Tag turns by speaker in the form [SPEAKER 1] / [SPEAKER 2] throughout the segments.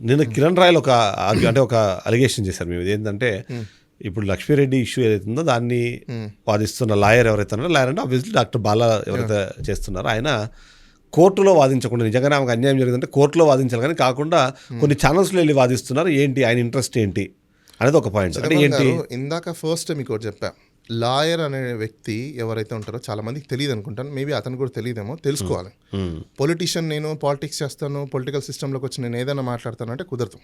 [SPEAKER 1] నిన్న కిరణ్ రాయల్ ఒక అలిగేషన్ చేశారు మేము. ఏంటంటే ఇప్పుడు లక్ష్మీరెడ్డి ఇష్యూ ఏదైతుందో దాన్ని వాదిస్తున్న లాయర్ ఎవరైతే ఉన్నారో, లాయర్ అంటే ఆబ్వియస్లీ డాక్టర్ బాలా ఎవరైతే చేస్తున్నారో ఆయన కోర్టులో వాదించకుండా, నిజంగానే ఆమెకు అన్యాయం జరిగిందంటే కోర్టులో వాదించాలి కానీ కాకుండా కొన్ని ఛానల్స్లో వెళ్ళి వాదిస్తున్నారు. ఏంటి ఆయన ఇంట్రెస్ట్ ఏంటి అనేది ఒక పాయింట్. అంటే ఏంటి,
[SPEAKER 2] ఇందాక ఫస్ట్ మీకు ఒకటి చెప్పా, లాయర్ అనే వ్యక్తి ఎవరైతే ఉంటారో చాలా మందికి తెలియదు అనుకుంటాను, మేబీ అతను కూడా తెలియదేమో, తెలుసుకోవాలి. పొలిటీషియన్, నేను పాలిటిక్స్ చేస్తాను, పొలిటికల్ సిస్టంలోకి వచ్చి నేను ఏదైనా మాట్లాడతాను అంటే కుదరదు.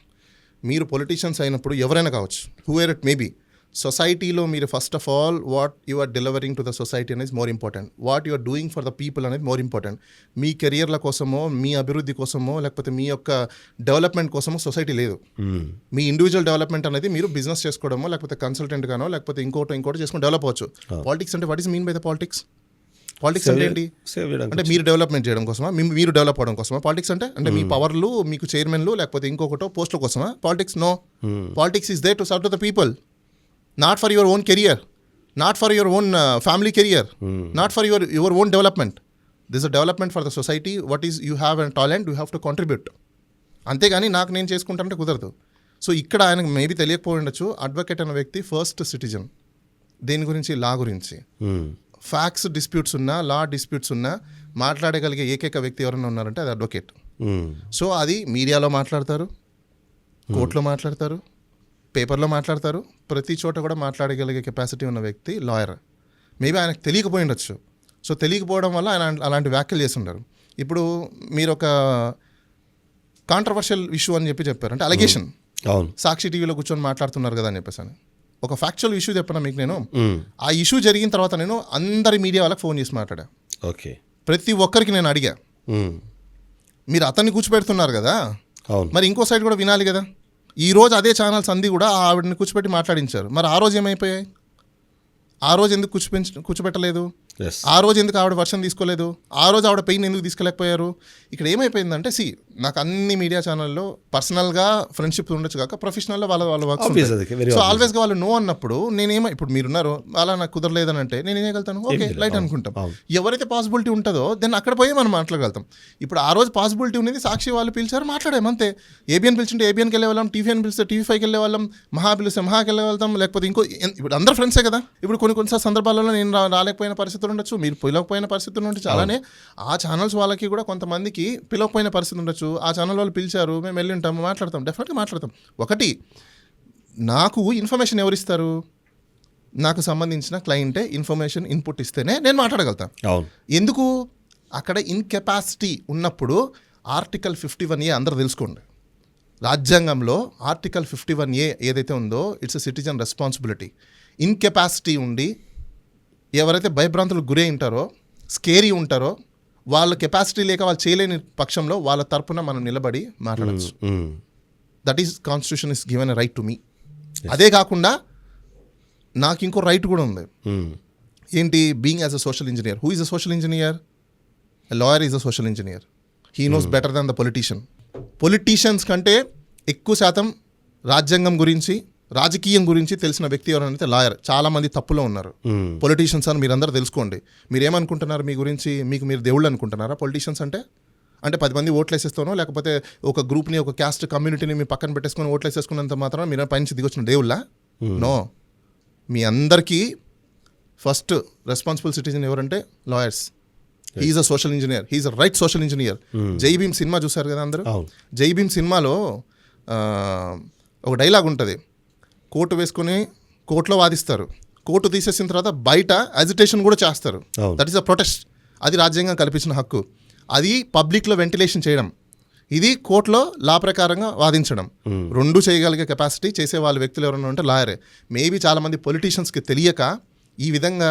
[SPEAKER 2] మీరు పొలిటీషియన్స్ అయినప్పుడు ఎవరైనా కావచ్చు, హూఎవర్ ఇట్ మేబీ, సొసైటీలో మీరు first of all what you are delivering to the society అనేది more important, what you are doing for the people అనేది మోర్ ఇంపార్టెంట్. మీ కెరియర్ల కోసమో, మీ అభివృద్ధి కోసమో, లేకపోతే మీ యొక్క డెవలప్మెంట్ కోసమో సొసైటీ లేదు. మీ ఇండివిజువల్ డెవలప్మెంట్ అనేది మీరు బిజినెస్ చేసుకోవడమో, లేకపోతే కన్సల్టెంట్ గానో, లేకపోతే ఇంకోటి చేసుకుని డెవలప్ అవ్వచ్చు. పాలిటిక్స్ అంటే what is mean by the politics? Politics అంటే ఏంటి? అంటే మీరు డెవలప్మెంట్ చేయడం కోసమా, మీరు డెవలప్ అవడం కోసమా పాలిటిక్స్ అంటే? అంటే మీ పవర్లు, మీకు చైర్మన్లు, లేకపోతే ఇంకొకటో పోస్టుల కోసమా politics? No, politics is there to serve to the people, not for your own career, not for your own family career, not for your own development. This is a development for the society. What is, you have a talent, you have to contribute. అంతేగాని నాకు నేను చేసుకుంటానంటే కుదరదు. So ఇక్కడ ఆయనకు maybe తెలియకపోయి ఉండొచ్చు, advocate అనే వ్యక్తి first citizen. దేని గురించి? లా గురించి. ఫ్యాక్ట్స్ డిస్ప్యూట్స్ ఉన్నా, లా డిస్ప్యూట్స్ ఉన్నా మాట్లాడగలిగే ఏకైక వ్యక్తి ఎవరైనా ఉన్నారంటే అది అడ్వకేట్. సో అది మీడియాలో మాట్లాడతారు, కోర్టులో మాట్లాడతారు, పేపర్లో మాట్లాడతారు, ప్రతి చోట కూడా మాట్లాడగలిగే కెపాసిటీ ఉన్న వ్యక్తి లాయర్. మేబీ ఆయనకు తెలియకపోయి ఉండొచ్చు. సో తెలియకపోవడం వల్ల ఆయన అలాంటి వ్యాఖ్యలు చేస్తుంటారు. ఇప్పుడు మీరు ఒక కాంట్రవర్షియల్ ఇష్యూ అని చెప్పారు, అంటే అలిగేషన్, సాక్షి టీవీలో కూర్చొని మాట్లాడుతున్నారు కదా అని చెప్పేసి అని. ఒక ఫ్యాక్చువల్ ఇష్యూ చెప్పిన మీకు నేను, ఆ ఇష్యూ జరిగిన తర్వాత నేను అందరి మీడియా వాళ్ళకి ఫోన్ చేసి మాట్లాడా. ఓకే, ప్రతి ఒక్కరికి నేను అడిగా, మీరు అతన్ని కూర్చోబెడుతున్నారు కదా, మరి ఇంకో సైడ్ కూడా వినాలి కదా. ఈ రోజు అదే ఛానల్స్ అంది కూడా ఆవిడని కూర్చోబెట్టి మాట్లాడించారు. మరి ఆ రోజు ఏమైపోయాయి? ఆ రోజు ఎందుకు కూర్చోబెట్టలేదు? ఆ రోజు ఎందుకు ఆవిడ వర్షన్ తీసుకోలేదు? ఆ రోజు ఆవిడ పెయిన్ ఎందుకు తీసుకెళ్ళకపోయారు? ఇక్కడ ఏమైపోయిందంటే, నాకు అన్ని మీడియా ఛానల్లో పర్సనల్గా ఫ్రెండ్షిప్ ఉండొచ్చు కాక ప్రొఫెషనల్గా వాళ్ళ వర్క్స్ ఉంటాయి. సో ఆల్వేస్గా వాళ్ళు నో అన్నప్పుడు ఇప్పుడు మీరున్నారు, అలా నాకు కుదరలేదని అంటే నేను ఏం చేయగలుగుతాను? ఓకే, లైట్ అనుకుంటాం. ఎవరైతే పాసిబిలిటీ ఉంటుందో దెన్ అక్కడ పోయి మనం మాట్లాడగలుగుతాం. ఇప్పుడు ఆ రోజు పాసిబిలిటీ ఉన్నది, సాక్షి వాళ్ళు పిలిచారు, మాట్లాడాము అంతే. ఏబిఎన్ పిలిచింటే ఏబిఎన్కి వెళ్ళే వాళ్ళం, టీవీఎన్ పిలిస్తే టీవీ5కి వెళ్ళే వాళ్ళం, మహా పిలిస్తే మహాకి వెళ్ళే వెళ్తాం, లేకపోతే ఇప్పుడు అందరు ఫ్రెండ్సే కదా. ఇప్పుడు కొన్ని సందర్భాలలో నేను రాలేకపోయిన పరిస్థితులు ఉండొచ్చు, మీరు పిలవకపోయిన పరిస్థితులు ఉండొచ్చు. చాలానే ఆ ఛానల్స్ వాళ్ళకి కూడా కొంతమందికి పిలవకపోయిన పరిస్థితి ఉండొచ్చు. ఆ ఛానల్ వాళ్ళు పిలిచారు, మేము వెళ్ళి ఉంటాము, మాట్లాడతాం, డెఫినెట్గా మాట్లాడతాం. ఒకటి, నాకు ఇన్ఫర్మేషన్ ఎవరిస్తారు? నాకు సంబంధించిన క్లయింటే ఇన్ఫర్మేషన్ ఇన్పుట్ ఇస్తేనే నేను మాట్లాడగలుగుతాను. ఎందుకు? అక్కడ ఇన్కెపాసిటీ ఉన్నప్పుడు ఆర్టికల్ 51A అందరూ తెలుసుకోండి. రాజ్యాంగంలో ఆర్టికల్ 51A ఏదైతే ఉందో, it's a citizen responsibility. Incapacity ఉండి ఎవరైతే భయభ్రాంతులకు గురై ఉంటారో, స్కేరీ ఉంటారో, వాళ్ళ కెపాసిటీ లేక వాళ్ళు చేయలేని పక్షంలో వాళ్ళ తరపున మనం నిలబడి మాట్లాడచ్చు. That is constitution is given a right to me. అదే కాకుండా నాకు ఇంకో రైట్ కూడా ఉంది. ఏంటి? Being as a social engineer. Who is a social engineer? A lawyer is a social engineer. He knows better than the politician. Politicians కంటే ఎక్కువ శాతం రాజ్యాంగం గురించి, రాజకీయం గురించి తెలిసిన వ్యక్తి ఎవరైనా లాయర్. చాలా మంది తప్పులో ఉన్నారు పొలిటీషియన్స్ అని మీరందరూ తెలుసుకోండి. మీరు ఏమనుకుంటున్నారు మీ గురించి? మీరు దేవుళ్ళు అనుకుంటున్నారా పొలిటీషియన్స్ అంటే? 10 మంది ఓట్లు వేసేస్తానో, లేకపోతే ఒక గ్రూప్ని, ఒక క్యాస్ట్ కమ్యూనిటీని మీ పక్కన పెట్టేసుకొని ఓట్లు వేసేసుకున్నంత మాత్రం మీరు పైనుంచి దిగొచ్చిన దేవుళ్ళా? నో. మీ అందరికీ ఫస్ట్ రెస్పాన్సిబుల్ సిటిజన్ ఎవరంటే lawyers. He's a social engineer, he's a right social engineer. Jai Bhim cinema చూసారు కదా అందరూ. జై భీమ్ సినిమాలో ఒక డైలాగ్ ఉంటుంది, కోర్టు వేసుకొని కోర్టులో వాదిస్తారు, కోర్టు తీసేసిన తర్వాత బయట అజిటేషన్ కూడా చేస్తారు. That is a protest. అది రాజ్యాంగం కల్పించిన హక్కు. అది పబ్లిక్లో వెంటిలేషన్ చేయడం, ఇది కోర్టులో లా ప్రకారంగా వాదించడం. రెండు చేయగలిగే కెపాసిటీ చేసే వాళ్ళ వ్యక్తులు ఎవరైనా ఉంటే లాయరే. మేబీ చాలామంది పొలిటీషియన్స్కి తెలియక ఈ విధంగా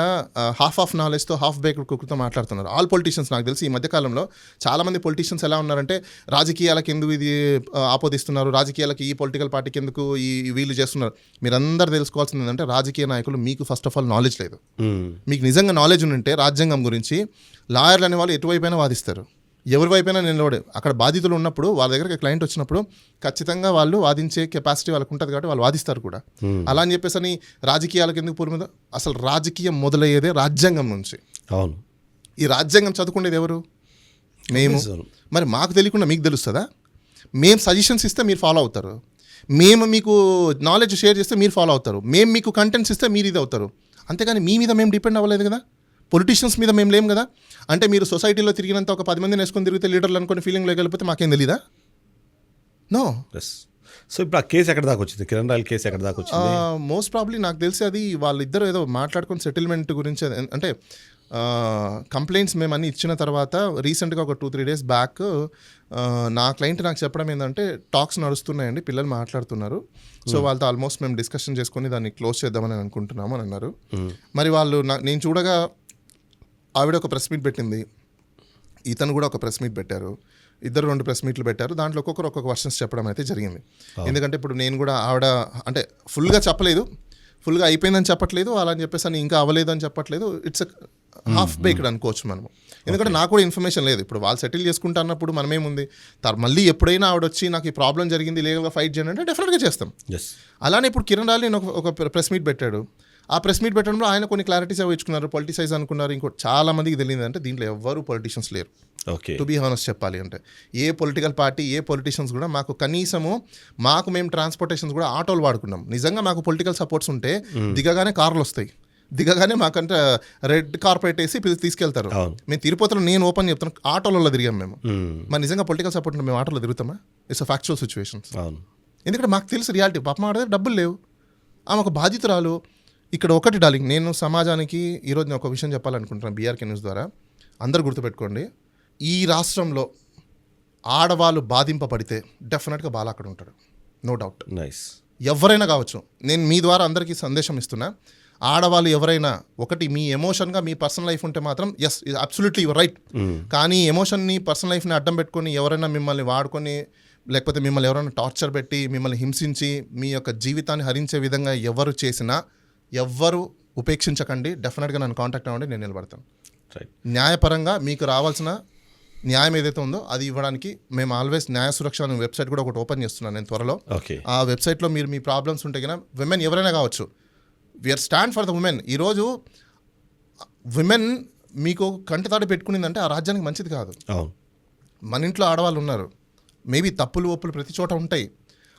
[SPEAKER 2] హాఫ్ ఆఫ్ నాలెడ్జ్తో, హాఫ్ బేక్డ్ కుక్తో మాట్లాడుతున్నారు. ఆల్ పొలిటీషియన్స్ నాకు తెలిసి ఈ మధ్యకాలంలో చాలామంది పొలిటీషియన్స్ ఎలా ఉన్నారంటే, రాజకీయాలకు ఎందుకు ఇది ఆపోదిస్తున్నారు, రాజకీయాలకి ఈ పొలిటికల్ పార్టీకి ఎందుకు ఈ వీళ్ళు చేస్తున్నారు. మీరందరూ తెలుసుకోవాల్సింది ఏంటంటే, రాజకీయ నాయకులు మీకు ఫస్ట్ ఆఫ్ ఆల్ నాలెడ్జ్ లేదు. మీకు నిజంగా నాలెడ్జ్ ఉంటే రాజ్యాంగం గురించి, లాయర్లు అనే వాళ్ళు ఎటువైపైనా వాదిస్తారు, ఎవరి వైపైనా నిలబడే. అక్కడ బాధితులు ఉన్నప్పుడు వాళ్ళ దగ్గరికి క్లయింట్ వచ్చినప్పుడు ఖచ్చితంగా వాళ్ళు వాదించే కెపాసిటీ వాళ్ళకు ఉంటుంది కాబట్టి వాళ్ళు వాదిస్తారు కూడా. అలా అని చెప్పేసి రాజకీయాలకు ఎందుకు పూర్వ? అసలు రాజకీయం మొదలయ్యేదే రాజ్యాంగం నుంచి. అవును. ఈ రాజ్యాంగం చదువుకునేది ఎవరు? మేము. మరి మాకు తెలియకుండా మీకు తెలుస్తుందా? మేము సజెషన్స్ ఇస్తే మీరు ఫాలో అవుతారు, మేము మీకు నాలెడ్జ్ షేర్ చేస్తే మీరు ఫాలో అవుతారు, మేము మీకు కంటెంట్స్ ఇస్తే మీరు ఇది అవుతారు. అంతేగాని మీ మీద మేము డిపెండ్ అవ్వలేదు కదా, పొలిటీషియన్స్ మీద మేము లేం కదా. అంటే మీరు సొసైటీలో తిరిగినంత ఒక 10 మందిని వేసుకొని తిరిగితే లీడర్లు అనుకుని ఫీలింగ్లో వెళ్ళిపోతే మాకేం తెలీదా? నో.
[SPEAKER 1] సో ఇప్పుడు ఆ కేసు ఎక్కడ దాకా వచ్చింది, కిరణ్ రాయల్ కేసు ఎక్కడ దాకా వచ్చింది?
[SPEAKER 2] మోస్ట్ ప్రాబ్లీ నాకు తెలిసి అది వాళ్ళిద్దరు ఏదో మాట్లాడుకొని సెటిల్మెంట్ గురించి, అంటే కంప్లైంట్స్ మేము అన్నీ ఇచ్చిన తర్వాత రీసెంట్గా ఒక 2-3 days బ్యాక్ నా క్లయింట్ నాకు చెప్పడం ఏంటంటే టాక్స్ నడుస్తున్నాయండి, పిల్లలు మాట్లాడుతున్నారు, సో వాళ్ళతో ఆల్మోస్ట్ మేము డిస్కషన్ చేసుకొని దాన్ని క్లోజ్ చేద్దామని అనుకుంటున్నాము అని అన్నారు. మరి వాళ్ళు నేను చూడగా ఆవిడ ఒక ప్రెస్ మీట్ పెట్టింది, ఇతను కూడా ఒక ప్రెస్ మీట్ పెట్టారు, ఇద్దరు 2 ప్రెస్ మీట్లు పెట్టారు. దాంట్లో ఒక్కొక్క వర్షన్స్ చెప్పడం అయితే జరిగింది. ఎందుకంటే ఇప్పుడు నేను కూడా ఆవిడ అంటే ఫుల్గా చెప్పలేదు, ఫుల్గా అయిపోయిందని చెప్పట్లేదు, అలా అని చెప్పేసి అని ఇంకా అవ్వలేదు అని చెప్పట్లేదు, ఇట్స్ హాఫ్ బేక్డ్ అనుకోవచ్చు మనము. ఎందుకంటే నాకు కూడా ఇన్ఫర్మేషన్ లేదు. ఇప్పుడు వాళ్ళు సెటిల్ చేసుకుంటా అన్నప్పుడు మనమేముంది, మళ్ళీ ఎప్పుడైనా ఆవిడ వచ్చి నాకు ఈ ప్రాబ్లం జరిగింది లీగల్గా ఫైట్ చేయండి అంటే డెఫినెట్గా చేస్తాం. అలానే ఇప్పుడు కిరణ్ రాయల్ నేను ఒక ప్రెస్ మీట్ పెట్టాడు, ఆ ప్రెస్ మీట్ పెట్టడంలో ఆయన కొన్ని క్లారిటీస్ అవి ఇచ్చుకున్నారు, పొలిటిసైజ్ అనుకున్నారు. ఇంకో చాలా మందికి తెలియదు అంటే దీంట్లో ఎవ్వరు పొలిటీషియన్స్ లేరు. టు బీ హానెస్ట్ చెప్పాలి అంటే ఏ పొలిటికల్ పార్టీ ఏ పొలిటీషియన్స్ కూడా మాకు కనీసము మేము ట్రాన్స్పోర్టేషన్స్ కూడా ఆటోలు వాడుకున్నాం. నిజంగా మాకు పొలిటికల్ సపోర్ట్స్ ఉంటే దిగగానే కార్లు వస్తాయి, దిగగానే మాకంటే రెడ్ కార్పెట్ వేసి తీసుకెళ్తారు. మేము తిరుపతిలో నేను ఓపెన్ చెప్తాను ఆటోలలో తిరిగాం మేము. మరి నిజంగా పొలిటికల్ సపోర్ట్ ఉంటే మేము ఆటోలో తిరుగుతామా? It's a factual situations. ఎందుకంటే మాకు తెలుసు రియాలిటీ. పాప మా డబ్బులు లేవు, ఆమె ఒక బాధితురాలు. ఇక్కడ ఒకటి డార్లింగ్, నేను సమాజానికి ఈరోజు నేను ఒక విషయం చెప్పాలనుకుంటున్నాను బీఆర్కే న్యూస్ ద్వారా. అందరు గుర్తుపెట్టుకోండి, ఈ రాష్ట్రంలో ఆడవాళ్ళు బాధింపబడితే డెఫినెట్గా బాల అక్కడ ఉంటాడు, నో డౌట్.
[SPEAKER 1] నైస్.
[SPEAKER 2] ఎవరైనా కావచ్చు. నేను మీ ద్వారా అందరికీ సందేశం ఇస్తున్నా, ఆడవాళ్ళు ఎవరైనా ఒకటి మీ ఎమోషన్గా మీ పర్సనల్ లైఫ్ ఉంటే మాత్రం ఎస్ అబ్సల్యూట్లీ యువర్ రైట్. కానీ ఎమోషన్ని పర్సనల్ లైఫ్ని అడ్డం పెట్టుకొని ఎవరైనా మిమ్మల్ని వాడుకొని లేకపోతే మిమ్మల్ని ఎవరైనా టార్చర్ పెట్టి మిమ్మల్ని హింసించి మీ యొక్క జీవితాన్ని హరించే విధంగా ఎవరు చేసినా ఎవ్వరు ఉపేక్షించకండి. డెఫినెట్గా నన్ను కాంటాక్ట్ అవ్వండి, నేను నిలబడతాను. న్యాయపరంగా మీకు రావాల్సిన న్యాయం ఏదైతే ఉందో అది ఇవ్వడానికి మేము ఆల్వేస్ న్యాయ సురక్ష అనే వెబ్సైట్ కూడా ఒకటి ఓపెన్ చేస్తున్నాను నేను త్వరలో. ఆ వెబ్సైట్లో మీరు మీ ప్రాబ్లమ్స్ ఉంటే కనుక విమెన్ ఎవరైనా కావచ్చు, we are stand for the women. ఈరోజు విమెన్ మీకు కంటితాడు పెట్టుకునిందంటే ఆ రాజ్యానికి మంచిది కాదు. మన ఇంట్లో ఆడవాళ్ళు ఉన్నారు, మేబీ తప్పులు ఒప్పులు ప్రతి చోట ఉంటాయి,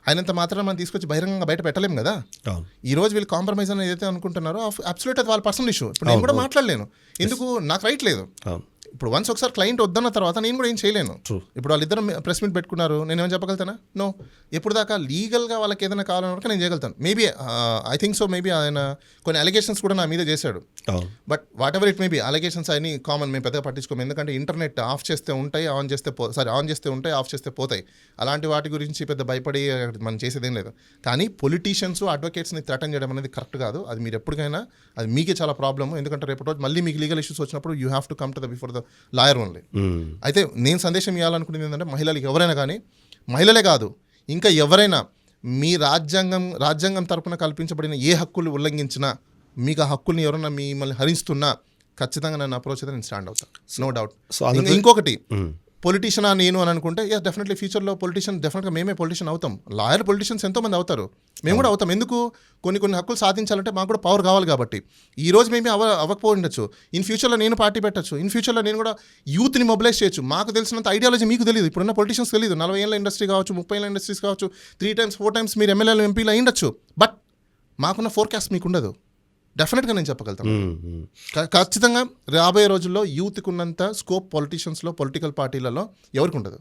[SPEAKER 2] అయినంత మాత్రం మనం తీసుకొచ్చి బహిరంగంగా బయట పెట్టలేము కదా. ఈ రోజు వీళ్ళు కాంప్రమైజ్ అని ఏదైతే అనుకుంటున్నారో అబ్సల్యూట్ అది వాళ్ళ పర్సనల్ ఇష్యూ. ఇప్పుడు నేను కూడా మాట్లాడలేను, ఎందుకు నాకు రైట్ లేదు. ఇప్పుడు వన్స్ ఒకసారి క్లయింట్ వద్దన్న తర్వాత నేను కూడా ఏం చేయలేను. ఇప్పుడు వాళ్ళిద్దరు ప్రెస్ మీట్ పెట్టుకున్నారు, నేను ఏమైనా చెప్పగలుగుతానా? నో. ఎప్పుడు దాకా లీగల్గా వాళ్ళకి ఏదైనా కావాలన్న వరకు నేను చేయగలుగుతాను. Maybe I think so, maybe ఆయన కొన్ని అలిగేషన్స్ కూడా నా మీద చేశాడు. But what ever it maybe, allegations అన్ని కామన్, మేము పెద్దగా పట్టించుకోము. ఎందుకంటే ఇంటర్నెట్ ఆఫ్ చేస్తే ఉంటాయి, ఆన్ చేస్తే ఉంటాయి, ఆఫ్ చేస్తే పోతాయి. అలాంటి వాటి గురించి పెద్ద భయపడి మనం చేసేదేం లేదు. కానీ పొలిటీషియన్స్ అడ్వకేట్స్ని థ్రెటన్ చేయడం అనేది కరెక్ట్ కాదు. అది మీరు ఎప్పటికైనా అది మీకే చాలా ప్రాబ్లమ్. ఎందుకంటే రేపు రోజు మళ్ళీ మీకు లీగల్ ఇష్యూస్ వచ్చినప్పుడు you have to come to the before the lawyer only. అయితే నేను సందేశం ఇవ్వాలనుకునేది ఏంటంటే మహిళలకు ఎవరైనా కానీ, మహిళలే కాదు ఇంకా ఎవరైనా మీ రాజ్యాంగం తరపున కల్పించబడిన ఏ హక్కులు ఉల్లంఘించినా, మీకు ఆ హక్కుల్ని ఎవరైనా మిమ్మల్ని హరిస్తున్నా ఖచ్చితంగా నన్ను అప్రోచ్ అయితే నేను స్టాండ్ అవుతాను, నో డౌట్. ఇంకొకటి, పొలిటీషియనా నేను అని అనుకుంటే ఎస్ డెఫినెట్లీ ఫ్యూచర్లో పొలిటీషియన్ డెఫినెట్గా మేమే పొలిటీషియన్ అవుతాం. లాయర్ పొలిటీషియన్స్ ఎంతోమంది అవుతారు, మేము కూడా అవుతాం. ఎందుకు? కొన్ని హక్కులు సాధించాలంటే మాకు కూడా పవర్ కావాలి కాబట్టి. ఈ రోజు మేమే అవ్వకపోవచ్చు, ఇన్ ఫ్యూచర్లో నేను పార్టీ పెట్టచ్చు, ఇన్ ఫ్యూచర్లో నేను కూడా యూత్ని మొబిలైజ్ చేయొచ్చు. మాకు తెలిసినంత ఐడియాలజీ మీకు తెలియదు, ఇప్పుడున్న పొలిటీషియన్స్ తెలియదు. 40 ఏళ్ళ ఇండస్ట్రీ కావచ్చు, 30 ఏళ్ళ ఇండస్ట్రీస్ కావచ్చు, 3 times 4 times మీరు ఎమ్మెల్యేలు ఎంపీలు అయ్యిండొచ్చు. బట్ మాకున్న ఫోర్కాస్ట్ మీకు ఉండదు. డెఫినెట్గా నేను చెప్పగలుగుతాను. ఖచ్చితంగా రాబోయే రోజుల్లో యూత్కి ఉన్నంత స్కోప్ పొలిటీషియన్స్లో, పొలిటికల్ పార్టీలలో ఎవరికి ఉండదు.